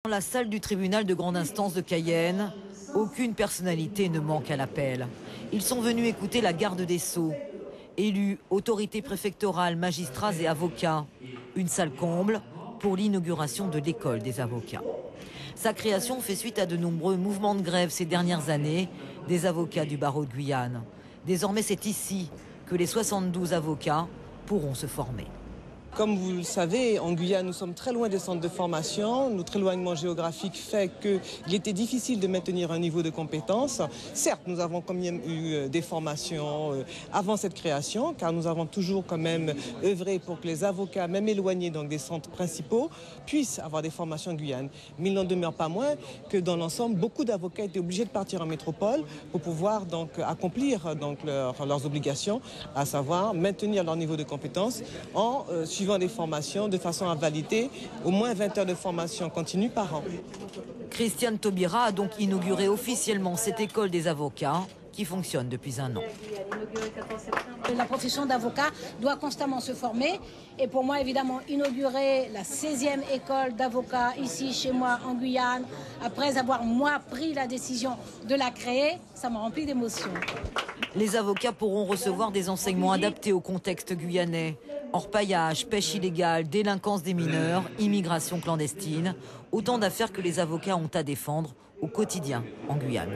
Dans la salle du tribunal de grande instance de Cayenne, aucune personnalité ne manque à l'appel. Ils sont venus écouter la garde des Sceaux. Élus, autorités préfectorales, magistrats et avocats. Une salle comble pour l'inauguration de l'école des avocats. Sa création fait suite à de nombreux mouvements de grève ces dernières années des avocats du barreau de Guyane. Désormais, c'est ici que les 72 avocats pourront se former. Comme vous le savez, en Guyane, nous sommes très loin des centres de formation. Notre éloignement géographique fait qu'il était difficile de maintenir un niveau de compétence. Certes, nous avons quand même eu des formations avant cette création, car nous avons toujours quand même œuvré pour que les avocats, même éloignés donc des centres principaux, puissent avoir des formations en Guyane. Mais il n'en demeure pas moins que dans l'ensemble, beaucoup d'avocats étaient obligés de partir en métropole pour pouvoir donc accomplir donc leurs obligations, à savoir maintenir leur niveau de compétence en suivant des formations de façon à valider au moins 20 heures de formation continue par an. Christiane Taubira a donc inauguré officiellement cette école des avocats qui fonctionne depuis un an. La profession d'avocat doit constamment se former et pour moi évidemment inaugurer la 16e école d'avocats ici chez moi en Guyane, après avoir moi pris la décision de la créer, ça m'a rempli d'émotion. Les avocats pourront recevoir des enseignements adaptés au contexte guyanais. Orpaillage, pêche illégale, délinquance des mineurs, immigration clandestine. Autant d'affaires que les avocats ont à défendre au quotidien en Guyane.